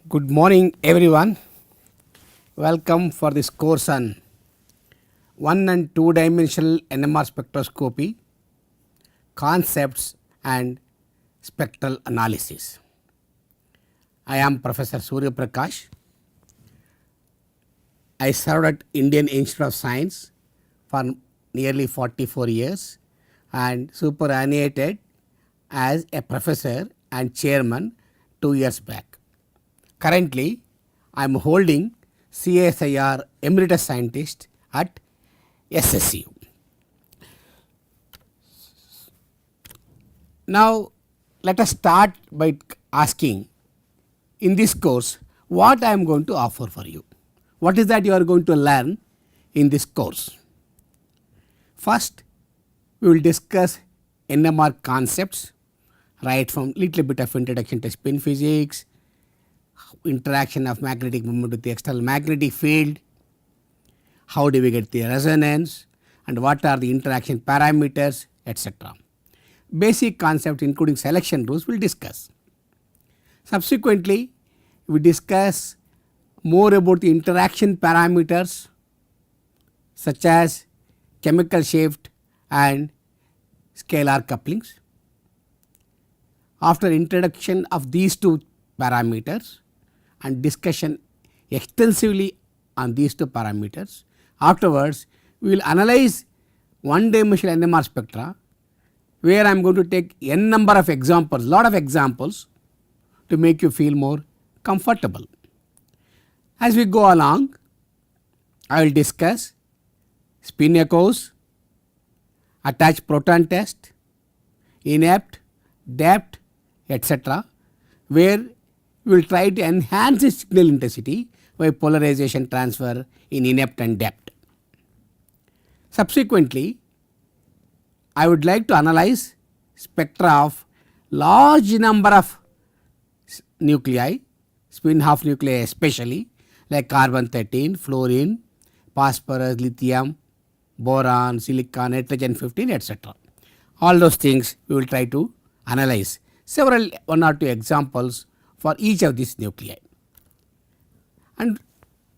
Good morning everyone. Welcome for this course on 1 and 2 dimensional NMR spectroscopy, concepts and spectral analysis. I am Professor Swayam Prabha. I served at Indian Institute of Science for nearly 44 years and superannuated as a professor and chairman 2 years back. Currently, I am holding CSIR Emeritus Scientist at SSU. Now, let us start by asking in this course what I am going to offer for you. What is that you are going to learn in this course? First, we will discuss NMR concepts, right from little bit of introduction to spin physics, interaction of magnetic moment with the external magnetic field, how do we get the resonance and what are the interaction parameters, etc. Basic concepts including selection rules we will discuss. Subsequently, we discuss more about the interaction parameters such as chemical shift and scalar couplings. After introduction of these two parameters and discussion extensively on these two parameters, afterwards we will analyze one dimensional NMR spectra where I am going to take n number of examples, lot of examples to make you feel more comfortable. As we go along, I will discuss spin echoes, attached proton test, inept, depth, etc., where we will try to enhance the signal intensity by polarization transfer in inept and depth. Subsequently, I would like to analyze spectra of large number of nuclei, spin half nuclei especially like carbon 13, fluorine, phosphorus, lithium, boron, silicon, nitrogen 15, etc. All those things we will try to analyze several one or two examples for each of these nuclei. And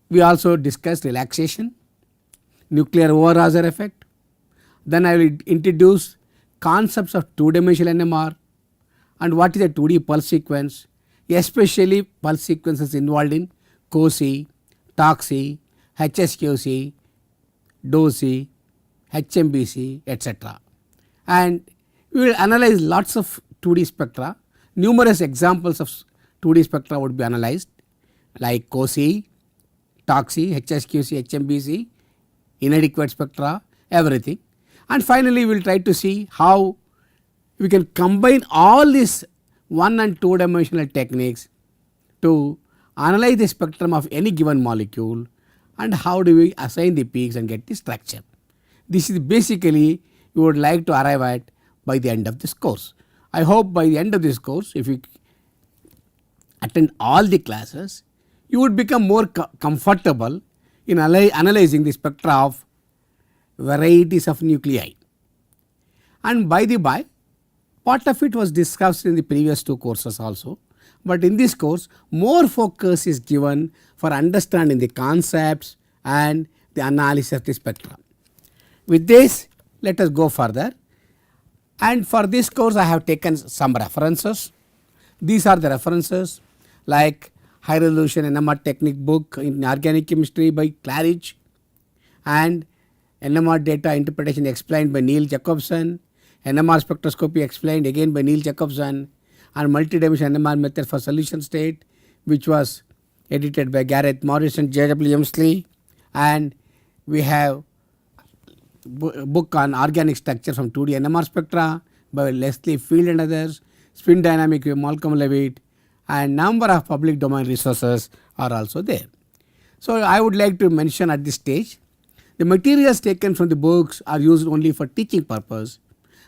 we also discussed relaxation, nuclear over-Raster effect. Then I will introduce concepts of 2-dimensional NMR and what is a 2D pulse sequence, especially pulse sequences involved in COSY, TOCSY, HSQC, DOSY, HMBC, etc. And we will analyze lots of 2D spectra. Numerous examples of 2D spectra would be analyzed like COSY, TOCSY, HSQC, HMBC, inadequate spectra, everything. And finally, we will try to see how we can combine all these 1 and 2 dimensional techniques to analyze the spectrum of any given molecule and how do we assign the peaks and get the structure. This is basically we would like to arrive at by the end of this course. I hope by the end of this course, if you attend all the classes, you would become more comfortable in analyzing the spectra of varieties of nuclei. And by the by, part of it was discussed in the previous two courses also, but in this course more focus is given for understanding the concepts and the analysis of the spectra. With this, let us go further. And for this course I have taken some references. These are the references like high resolution NMR technique book in organic chemistry by Claridge and NMR data interpretation explained by Neil Jacobson, NMR spectroscopy explained again by Neil Jacobson, and multidimensional NMR method for solution state which was edited by Gareth Morris and J.W. Emsley, and we have book on organic structure from 2D NMR spectra by Leslie Field and others, spin dynamic by Malcolm Levitt, and number of public domain resources are also there. So I would like to mention at this stage, the materials taken from the books are used only for teaching purpose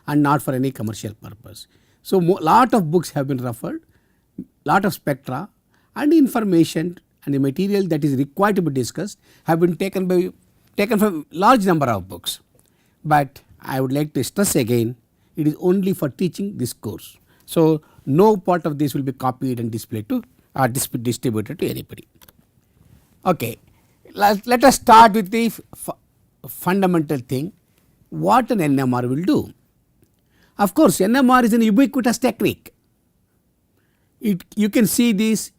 and not for any commercial purpose. So lot of books have been referred, lot of spectra and information and the material that is required to be discussed have been taken from large number of books. But I would like to stress again, it is only for teaching this course. So no part of this will be copied and displayed to are distributed to anybody. Okay, let us start with the fundamental thing, what an NMR will do. Of course, NMR is an ubiquitous technique. You can see this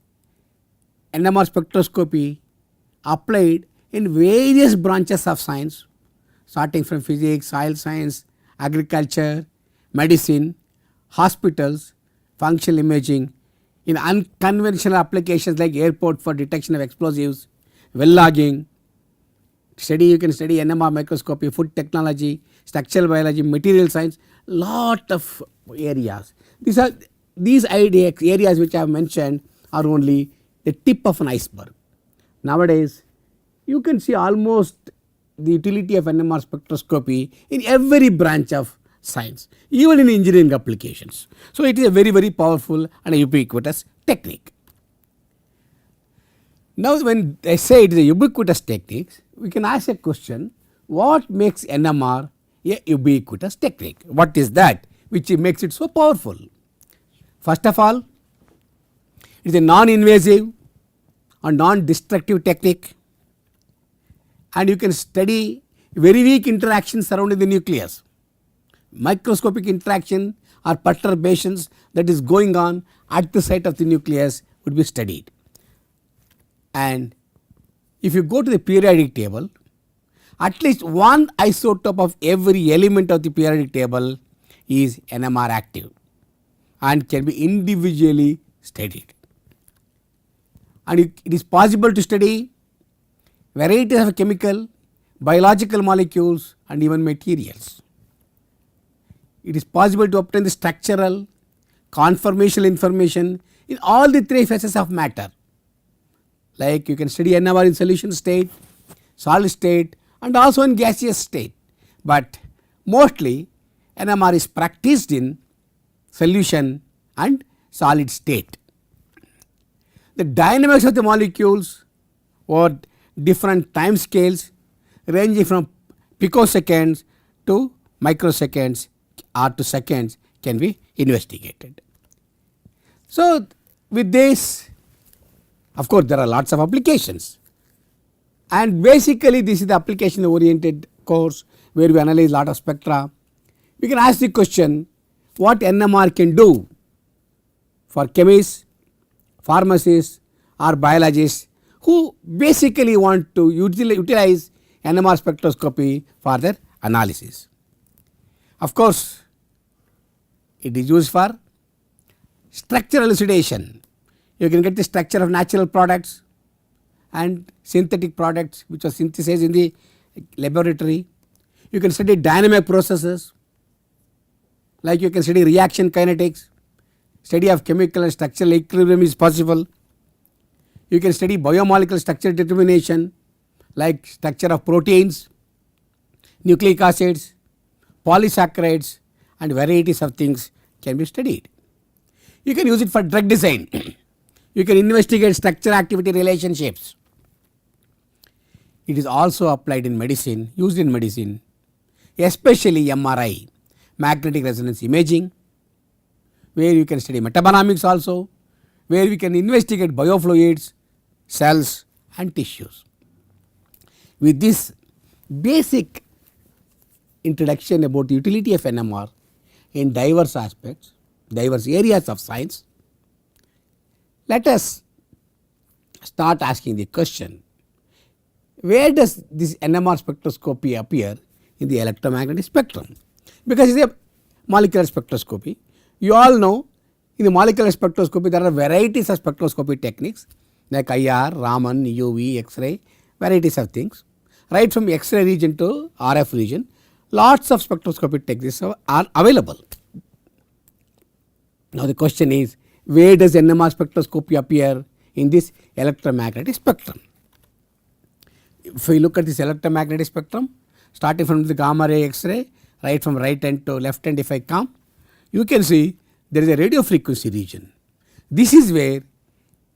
NMR spectroscopy applied in various branches of science, starting from physics, soil science, agriculture, medicine, hospitals, functional imaging, in unconventional applications like airport for detection of explosives, well logging. You can study NMR microscopy, food technology, structural biology, material science, lot of areas. These areas which I have mentioned are only the tip of an iceberg. Nowadays, you can see almost the utility of NMR spectroscopy in every branch of science, even in engineering applications. So, it is a very, very powerful and a ubiquitous technique. Now, when I say it is a ubiquitous technique, we can ask a question, what makes NMR a ubiquitous technique? What is that which makes it so powerful? First of all, it is a non-invasive or non-destructive technique, and you can study very weak interactions surrounding the nucleus. Microscopic interaction or perturbations that is going on at the site of the nucleus would be studied. And if you go to the periodic table, at least one isotope of every element of the periodic table is NMR active and can be individually studied. And it is possible to study varieties of chemical, biological molecules and even materials. It is possible to obtain the structural, conformational information in all the three phases of matter. Like you can study NMR in solution state, solid state and also in gaseous state, but mostly NMR is practiced in solution and solid state. The dynamics of the molecules or different time scales ranging from picoseconds to microseconds or to seconds can be investigated. So, with this, of course, there are lots of applications, and basically this is the application oriented course where we analyze lot of spectra. We can ask the question, what NMR can do for chemists, pharmacists or biologists who basically want to utilize NMR spectroscopy for their analysis. Of course, it is used for structural elucidation. You can get the structure of natural products and synthetic products which are synthesized in the laboratory. You can study dynamic processes, like you can study reaction kinetics, study of chemical and structural equilibrium is possible. You can study biomolecular structure determination, like structure of proteins, nucleic acids, polysaccharides and varieties of things can be studied. You can use it for drug design. You can investigate structure activity relationships. It is also applied in medicine, used in medicine, especially MRI, magnetic resonance imaging, where you can study metabolomics also, where we can investigate biofluids, cells and tissues. With this basic introduction about the utility of NMR in diverse aspects, diverse areas of science, let us start asking the question, where does this NMR spectroscopy appear in the electromagnetic spectrum? Because it is a molecular spectroscopy. You all know in the molecular spectroscopy there are varieties of spectroscopy techniques like IR, Raman, UV, X-ray, varieties of things. Right from X-ray region to RF region, lots of spectroscopic techniques are available. Now the question is, where does NMR spectroscopy appear in this electromagnetic spectrum? If we look at this electromagnetic spectrum, starting from the gamma ray X-ray, right from right hand to left hand if I come, you can see there is a radio frequency region. This is where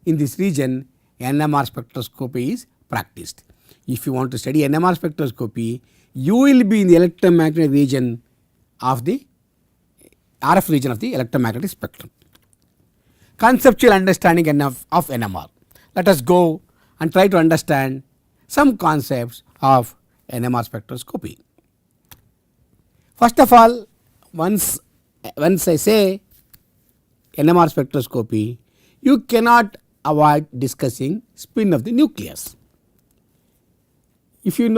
in this region NMR spectroscopy is practiced. If you want to study NMR spectroscopy, you will be in the electromagnetic region of the RF region of the electromagnetic spectrum. conceptual understanding of NMR. Let us go and try to understand some concepts of NMR spectroscopy. First of all, once I say NMR spectroscopy, you cannot avoid discussing spin of the nucleus. If you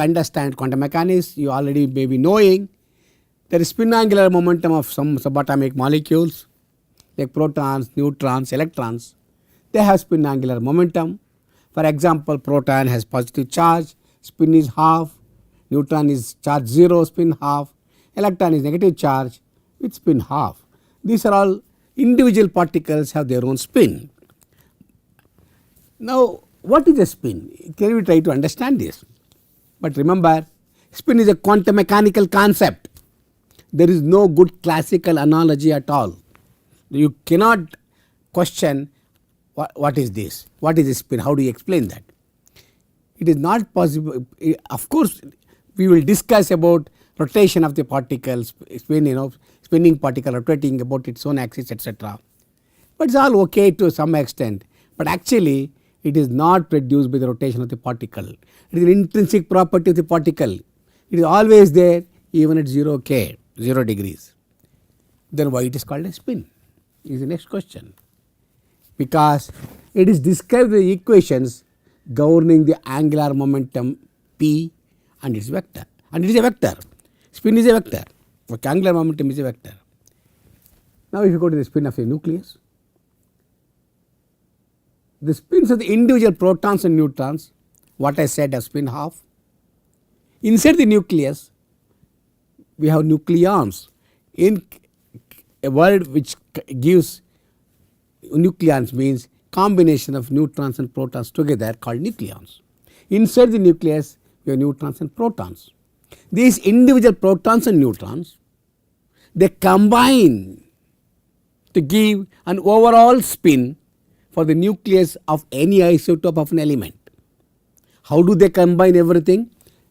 understand quantum mechanics, you already may be knowing there is spin angular momentum of some subatomic molecules like protons, neutrons, electrons. They have spin angular momentum. For example, proton has positive charge, spin is half, neutron is charge 0, spin half, electron is negative charge with spin half. These are all individual particles have their own spin. Now, what is a spin? Can we try to understand this? But remember, spin is a quantum mechanical concept. There is no good classical analogy at all. You cannot question what is this? What is a spin? How do you explain that? It is not possible. Of course, we will discuss about rotation of the particles, spinning particle rotating about its own axis, etc. But it's all okay to some extent. But actually, it is not produced by the rotation of the particle. It is an intrinsic property of the particle. It is always there even at 0 K, 0 degrees. Then why it is called a spin is the next question. Because it is described with the equations governing the angular momentum P and its vector. And it is a vector. Spin is a vector. Okay, angular momentum is a vector. Now, if you go to the spin of a nucleus, the spins of the individual protons and neutrons, what I said as spin half. Inside the nucleus, we have nucleons. In a word which gives nucleons means combination of neutrons and protons together called nucleons. Inside the nucleus, we have neutrons and protons. These individual protons and neutrons, they combine to give an overall spin for the nucleus of any isotope of an element. How do they combine everything?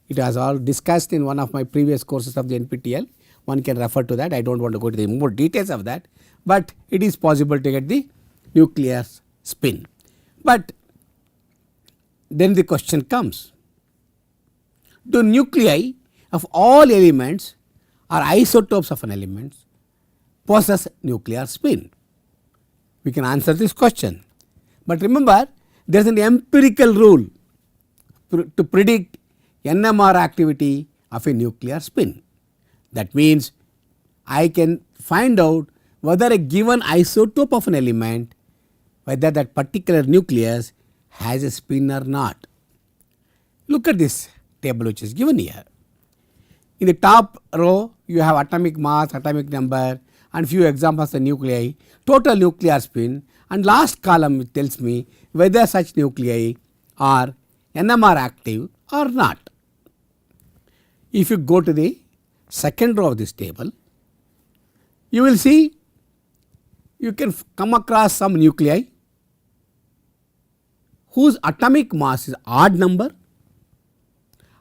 It was all discussed in one of my previous courses of the NPTEL. One can refer to that. I do not want to go to the more details of that, but it is possible to get the nucleus spin. But then the question comes, do nuclei of all elements or isotopes of an element possess nuclear spin? We can answer this question. But remember, there is an empirical rule to predict NMR activity of a nuclear spin. That means I can find out whether a given isotope of an element, whether that particular nucleus has a spin or not. Look at this table which is given here. In the top row, you have atomic mass, atomic number, and few examples of nuclei, total nuclear spin, and last column tells me whether such nuclei are NMR active or not. If you go to the second row of this table, you will see you can come across some nuclei whose atomic mass is odd number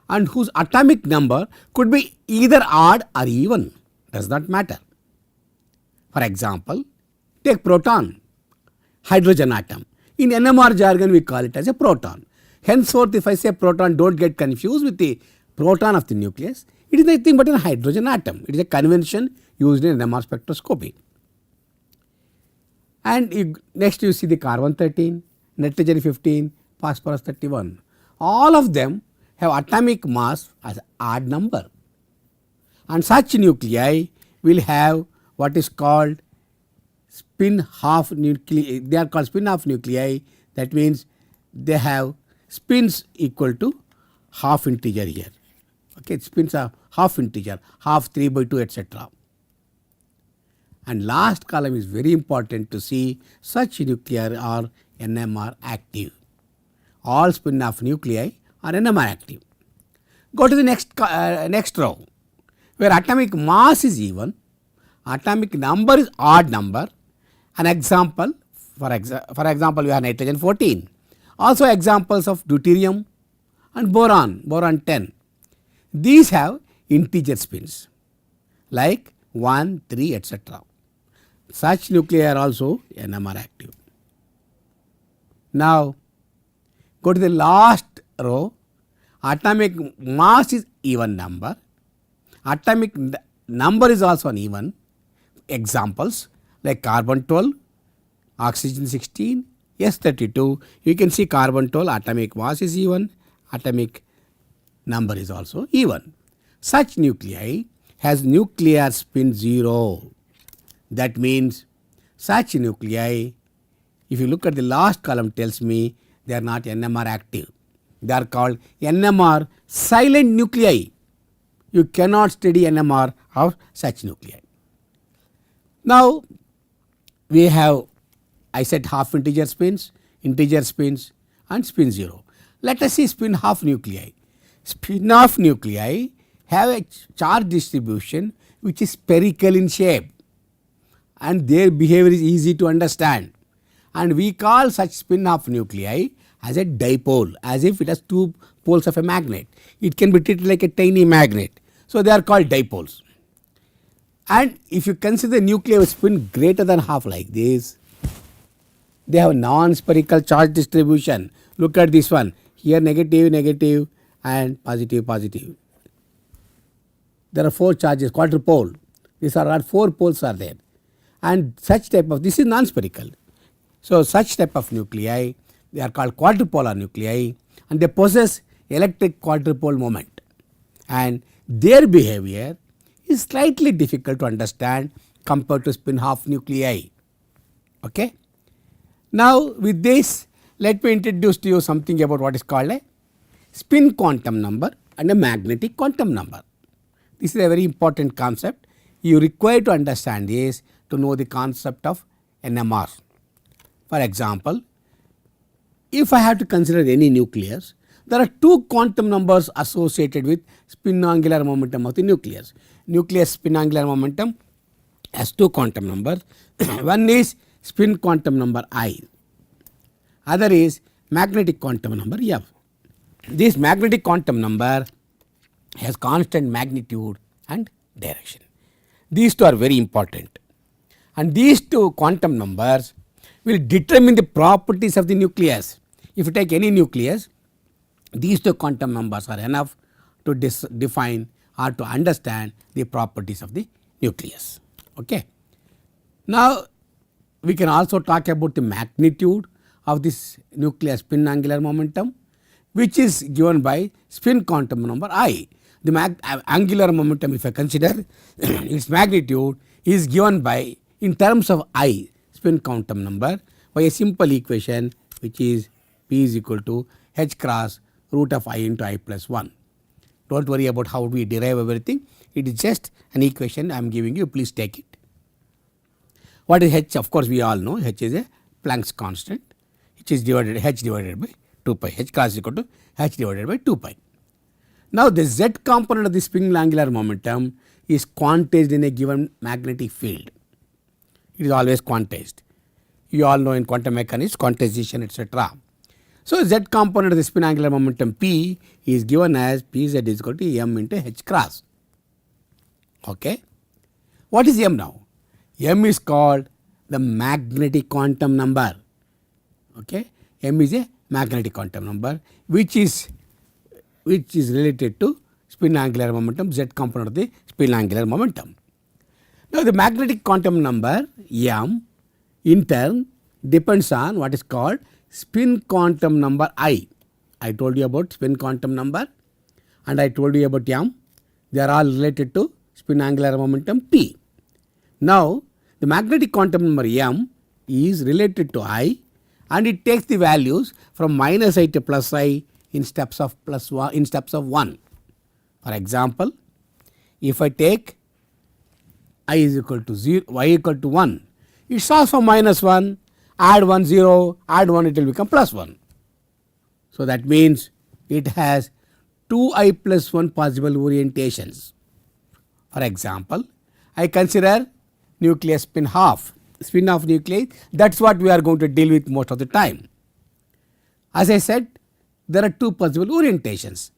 and whose atomic number could be either odd or even, does not matter. For example, take proton, hydrogen atom. In NMR jargon, we call it as a proton. Henceforth, if I say proton, don't get confused with the proton of the nucleus. It is nothing but a hydrogen atom. It is a convention used in NMR spectroscopy. And next you see the carbon 13, nitrogen 15, phosphorus 31. All of them have atomic mass as odd number. And such nuclei will have what is called spin half nuclei. They are called spin half nuclei. That means they have spins equal to half integer here. Okay, spins are half integer, half 3/2, etc. And last column is very important to see such nuclei are NMR active. All spin half nuclei are NMR active. Go to the next row where atomic mass is even, atomic number is odd number. An example, for example, we have nitrogen 14. Also examples of deuterium and boron 10. These have integer spins like 1, 3, etc. Such nuclei are also NMR active. Now go to the last row. Atomic mass is even number. Atomic number is also an even. Examples like carbon 12, oxygen 16, S32. You can see carbon 12 atomic mass is even, atomic number is also even. Such nuclei has nuclear spin 0. That means such nuclei, if you look at the last column, tells me they are not NMR active. They are called NMR silent nuclei. You cannot study NMR of such nuclei. Now we have, I said, half integer spins and spin 0. Let us see spin half nuclei. Spin half nuclei have a charge distribution which is spherical in shape, and their behavior is easy to understand, and we call such spin half nuclei as a dipole, as if it has two poles of a magnet. It can be treated like a tiny magnet. So they are called dipoles. And if you consider nuclei with spin greater than half like this, they have non-spherical charge distribution. Look at this one. Here negative, negative and positive, positive. There are 4 charges, quadrupole. These are 4 poles are there. And such type of, this is non-spherical. So such type of nuclei, they are called quadrupolar nuclei, and they possess electric quadrupole moment. And their behavior is slightly difficult to understand compared to spin half nuclei. Okay. Now with this, let me introduce to you something about what is called a spin quantum number and a magnetic quantum number. This is a very important concept. You require to understand this to know the concept of NMR. For example, if I have to consider any nucleus, there are 2 quantum numbers associated with spin angular momentum of the nucleus. Nucleus spin angular momentum has 2 quantum numbers. One is spin quantum number I, other is magnetic quantum number F. This magnetic quantum number has constant magnitude and direction. These 2 are very important, and these 2 quantum numbers will determine the properties of the nucleus. If you take any nucleus, these 2 quantum numbers are enough to define or to understand the properties of the nucleus. Okay. Now we can also talk about the magnitude of this nucleus spin angular momentum, which is given by spin quantum number I. The angular momentum, if I consider its magnitude, is given by, in terms of I, spin quantum number, by a simple equation which is P is equal to h cross root of I into I plus 1. Do not worry about how we derive everything. It is just an equation I am giving you. Please take it. What is h? Of course, we all know h is a Planck's constant, which is divided h divided by 2 pi. H cross is equal to h divided by 2 pi. Now the z component of the spin angular momentum is quantized in a given magnetic field. It is always quantized. You all know in quantum mechanics, quantization, etc. So z component of the spin angular momentum P is given as Pz is equal to m into h cross. Okay. What is m now? M is called the magnetic quantum number. Okay. M is a magnetic quantum number which is related to spin angular momentum, z component of the spin angular momentum. Now the magnetic quantum number m in turn depends on what is called spin quantum number I. I told you about spin quantum number and I told you about m. They are all related to spin angular momentum P. Now the magnetic quantum number m is related to I, and it takes the values from minus I to plus I in steps of 1. For example, if I take I is equal to 0, y equal to 1, it starts from minus 1, add 1 0, add 1, it will become plus 1. So that means it has 2i plus 1 possible orientations. For example, I consider nucleus spin half nuclei. That is what we are going to deal with most of the time. As I said, there are 2 possible orientations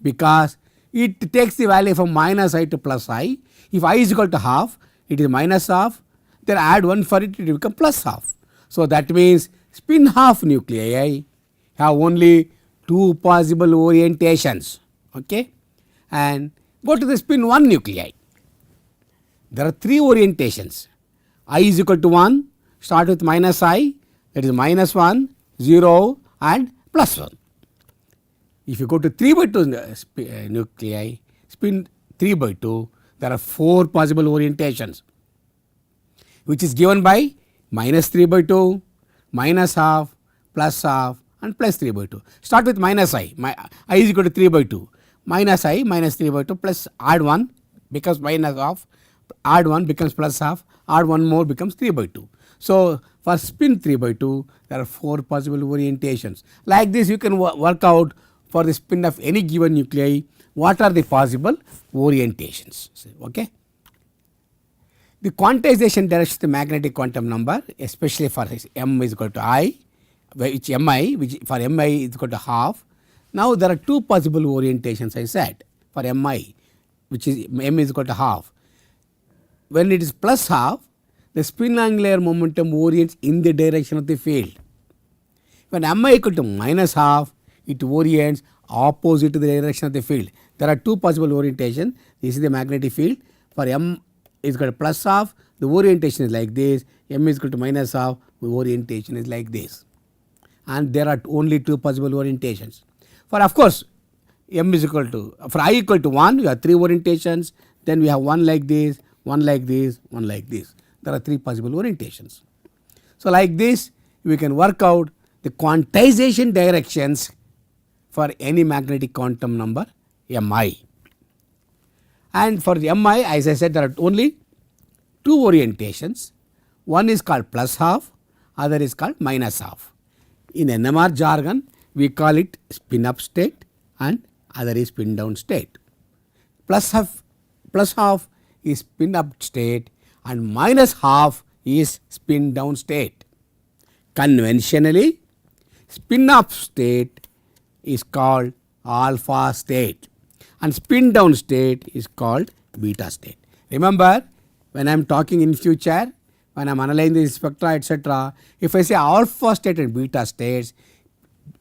because it takes the value from minus I to plus I. If I is equal to half, it is minus half, then add 1 for it, it will become plus half. So that means spin half nuclei have only 2 possible orientations, okay, and go to the spin 1 nuclei. There are 3 orientations. I is equal to 1, start with minus I, that is minus 1, 0 and plus 1. If you go to 3 by 2 nuclei, spin 3 by 2, there are 4 possible orientations, which is given by minus 3 by 2, minus half, plus half and plus 3 by 2. Start with minus I, I is equal to 3 by 2, minus I minus 3 by 2 plus add 1 becomes minus half, add 1 becomes plus half, add 1 more becomes 3 by 2. So for spin 3 by 2, there are 4 possible orientations. Like this you can work out for the spin of any given nuclei what are the possible orientations, okay. The quantization direction the magnetic quantum number, especially for m is equal to I, which mi, which for mi is equal to half. Now there are 2 possible orientations I said for mi, which is m is equal to half. When it is plus half, the spin angular momentum orients in the direction of the field. When mi equal to minus half, it orients opposite to the direction of the field. There are 2 possible orientation. This is the magnetic field. For m is equal to plus half, the orientation is like this. M is equal to minus half, the orientation is like this. And there are only 2 possible orientations. For of course, m is equal to, for I equal to 1, you have 3 orientations. Then we have 1 like this, 1 like this, 1 like this. There are 3 possible orientations. So like this, we can work out the quantization directions for any magnetic quantum number mi. And for the mi, as I said, there are only 2 orientations. One is called plus half, other is called minus half. In NMR jargon, we call it spin up state and other is spin down state. Plus half is spin up state and minus half is spin down state. Conventionally, spin up state is called alpha state and spin down state is called beta state. Remember, when I am talking in future, when I am analyzing the spectra etc., if I say alpha state and beta states,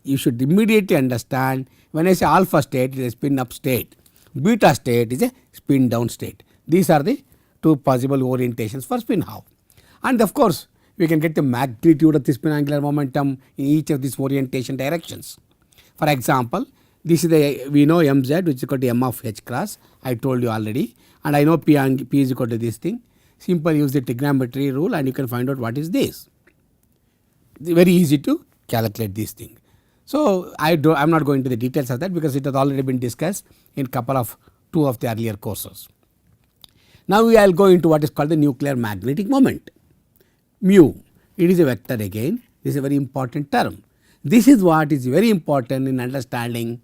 you should immediately understand when I say alpha state it is a spin up state, beta state is a spin down state. These are the 2 possible orientations for spin half. And of course, we can get the magnitude of the spin angular momentum in each of these orientation directions. For example, this is the, we know mz which is equal to m of h cross, I told you already, and I know p is equal to this thing. Simply use the trigonometry rule and you can find out what is this. It's very easy to calculate this thing. So I am not going to the details of that because it has already been discussed in couple of 2 of the earlier courses. Now we will go into what is called the nuclear magnetic moment. Mu, it is a vector again, this is a very important term. This is what is very important in understanding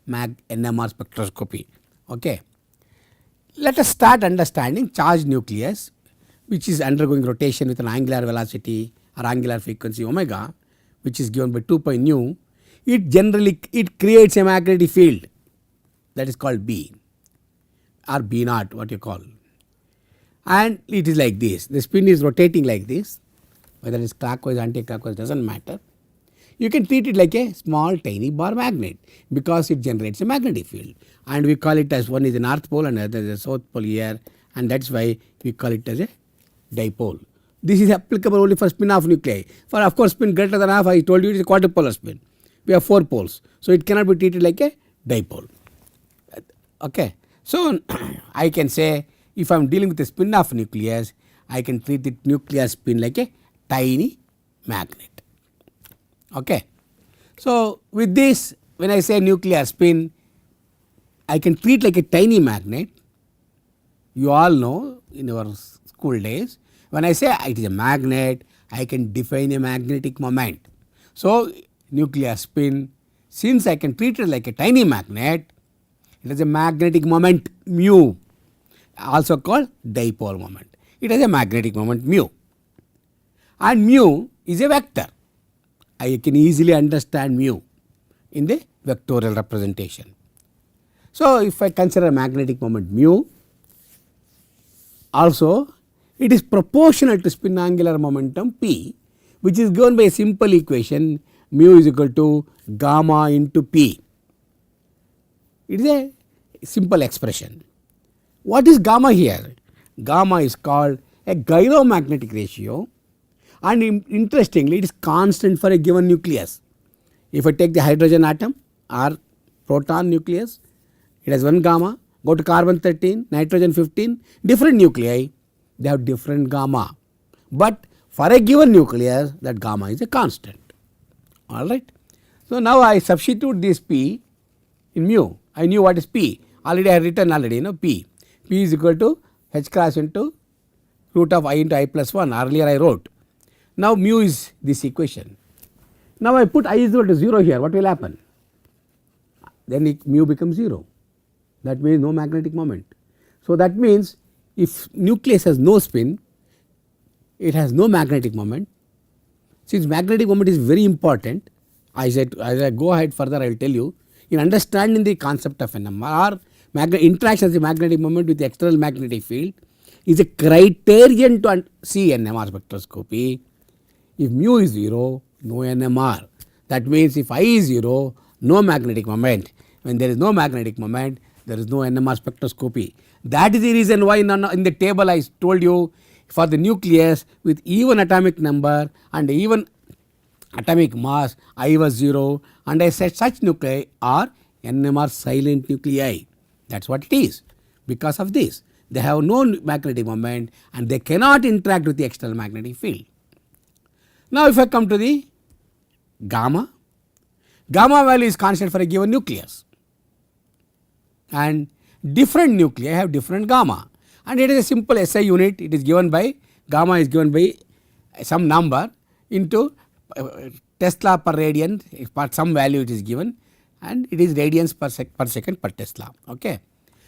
NMR spectroscopy. Okay. Let us start understanding charged nucleus, which is undergoing rotation with an angular velocity or angular frequency omega, which is given by 2 pi nu. It creates a magnetic field that is called B or B naught, what you call. And it is like this. The spin is rotating like this, whether it is clockwise, anti-clockwise, does not matter. You can treat it like a small tiny bar magnet because it generates a magnetic field, and we call it as one is the north pole and other is the south pole here, and that is why we call it as a dipole. This is applicable only for spin half nuclei. For of course spin greater than half, I told you it is a quadrupolar spin. We have 4 poles, so it cannot be treated like a dipole. Okay. So I can say if I am dealing with a spin half nucleus, I can treat the nuclear spin like a tiny magnet. Okay. So with this, when I say nuclear spin, I can treat like a tiny magnet. You all know in your school days, when I say it is a magnet, I can define a magnetic moment. So nuclear spin, since I can treat it like a tiny magnet, it has a magnetic moment mu, also called dipole moment. It has a magnetic moment mu, and mu is a vector. I can easily understand mu in the vectorial representation. So if I consider a magnetic moment mu, also It is proportional to spin angular momentum P, which is given by a simple equation mu is equal to gamma into P. It is a simple expression. What is gamma here? Gamma is called a gyromagnetic ratio, and interestingly it is constant for a given nucleus. If I take the hydrogen atom or proton nucleus, it has 1 gamma. Go to carbon 13, nitrogen 15, different nuclei, they have different gamma. But for a given nucleus, that gamma is a constant. Alright. So now I substitute this P in mu. I knew what is P. Already I have written already, P. P is equal to H cross into root of I into I plus 1. Earlier I wrote. Now mu is this equation. Now I put I is equal to 0 here. What will happen? Then mu becomes 0. That means no magnetic moment. So that means if nucleus has no spin, it has no magnetic moment. Since magnetic moment is very important, as I go ahead further I will tell you, in understanding the concept of NMR, interaction of the magnetic moment with the external magnetic field is a criterion to see NMR spectroscopy. If mu is 0, no NMR. That means if I is 0, no magnetic moment. When there is no magnetic moment, there is no NMR spectroscopy. That is the reason why in the table I told you, for the nucleus with even atomic number and even atomic mass, I was 0, and I said such nuclei are NMR silent nuclei. That is what it is. Because of this, they have no magnetic moment and they cannot interact with the external magnetic field. Now if I come to the gamma, gamma value is constant for a given nucleus, and different nuclei have different gamma, and it is a simple SI unit. It is given by gamma is given by some number into Tesla per radian, for some value it is given, and it is radians per second per Tesla. Okay.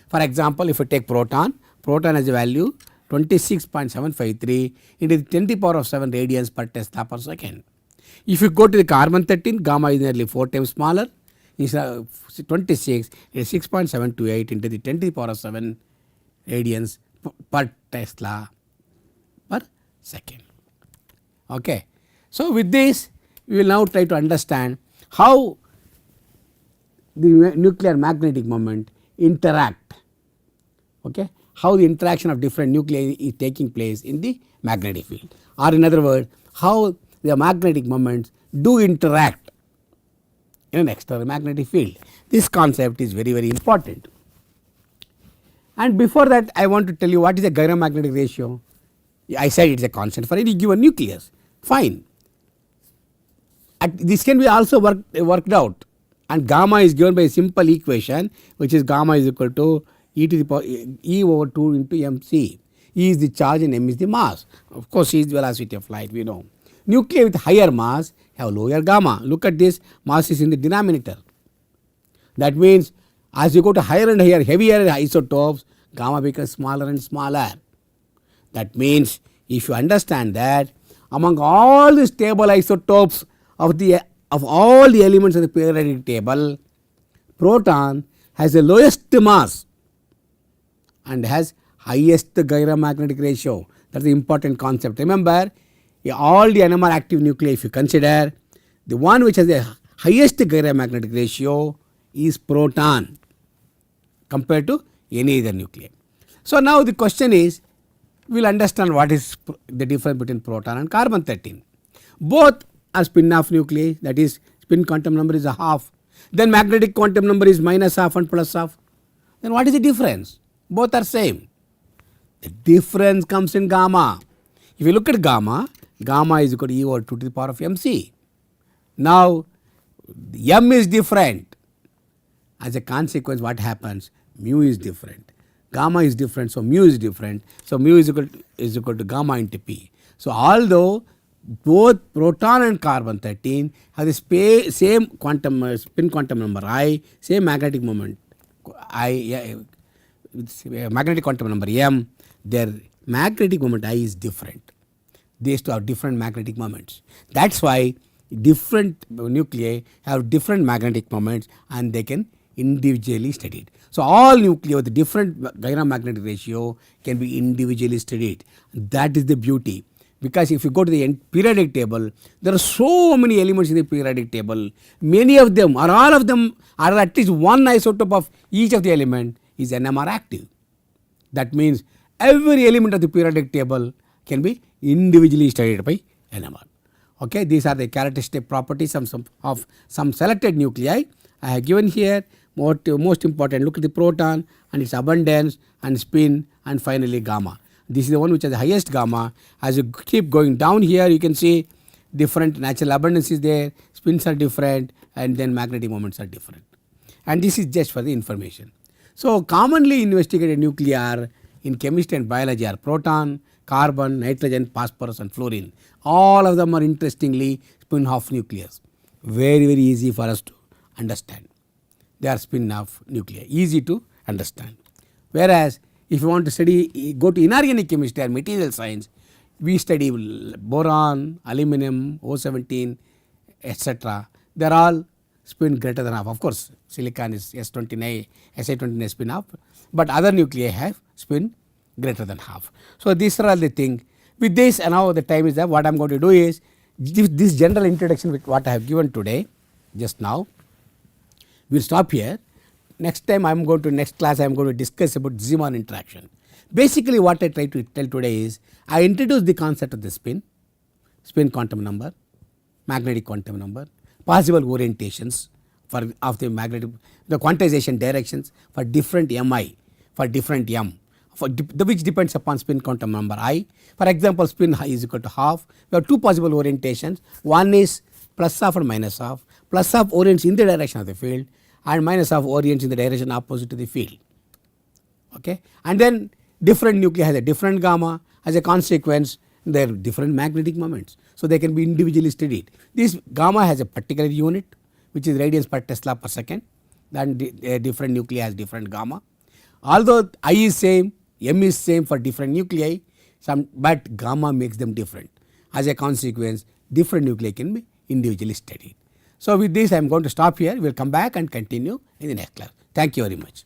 For example, if you take proton has a value 26.753 into 10 to the power of 7 radians per Tesla per second. If you go to the carbon 13, gamma is nearly 4 times smaller. Instead of 26, it is 6.728 into the 10 to the power of 7 radians per Tesla per second. Okay. So with this, we will now try to understand how the nuclear magnetic moment interact. Okay. How the interaction of different nuclei is taking place in the magnetic field, or in other words, how the magnetic moments do interact in an external magnetic field. This concept is very, very important. And before that, I want to tell you what is a gyromagnetic ratio. I said it is a constant for any given nucleus. Fine. This can be also worked out, and gamma is given by a simple equation, which is gamma is equal to e to the power E over 2 into mc. E is the charge and m is the mass. Of course, E is the velocity of light, we know. Nuclei with higher mass have lower gamma. Look at this, mass is in the denominator. That means as you go to higher and higher, heavier isotopes, gamma becomes smaller and smaller. That means if you understand that among all the stable isotopes of all the elements of the periodic table, proton has the lowest mass and has highest gyromagnetic ratio. That is the important concept. Remember, all the NMR active nuclei, if you consider, the one which has the highest gyromagnetic ratio is proton compared to any other nuclei. So now the question is, we will understand what is the difference between proton and carbon 13. Both are spin half nuclei, that is spin quantum number is a half. Then magnetic quantum number is minus half and plus half. Then what is the difference? Both are same. The difference comes in gamma. If you look at gamma, gamma is equal to E over 2 to the power of mc. Now m is different. As a consequence, what happens? Mu is different. Gamma is different, so mu is different. So mu is equal to gamma into P. So although both proton and carbon 13 have the same quantum spin quantum number I, same magnetic moment I, magnetic quantum number m, their magnetic moment I is different. These two have different magnetic moments. That is why different nuclei have different magnetic moments and they can individually studied. So, all nuclei with different gyro-magnetic ratio can be individually studied. That is the beauty. Because if you go to the periodic table, there are so many elements in the periodic table. Many of them or all of them are at least one isotope of each of the element is NMR active. That means every element of the periodic table can be individually studied by NMR. Okay, these are the characteristic properties of some selected nuclei. I have given here most important. Look at the proton and its abundance and spin and finally gamma. This is the one which has the highest gamma. As you keep going down here, you can see different natural abundance is there, spins are different, and then magnetic moments are different. And this is just for the information. So, commonly investigated nuclei in chemistry and biology are proton, carbon, nitrogen, phosphorus and fluorine. All of them are interestingly spin half nucleus. Very easy for us to understand. They are spin half nuclei, easy to understand. Whereas, if you want to study, go to inorganic chemistry or material science, we study boron, aluminum, O17, etc. They are all spin greater than half. Of course, silicon is S29, Si29 spin half, but other nuclei have spin greater than half. So, these are all the things. With this, and now the time is up, what I am going to do is this general introduction with what I have given today, just now. We will stop here. Next time next class I am going to discuss about Zeeman interaction. Basically what I try to tell today is I introduce the concept of the spin quantum number, magnetic quantum number, possible orientations of the magnetic, the quantization directions for different Mi, for different M, which depends upon spin quantum number I. For example, spin I is equal to half. We have two possible orientations. One is plus half and minus half. Plus half orients in the direction of the field and minus half orients in the direction opposite to the field. Okay. And then different nuclei has a different gamma. As a consequence, there are different magnetic moments. So, they can be individually studied. This gamma has a particular unit which is radians per Tesla per second. Then different nuclei has different gamma. Although I is same, M is same for different nuclei, but gamma makes them different. As a consequence, different nuclei can be individually studied. So, with this I am going to stop here. We will come back and continue in the next class. Thank you very much.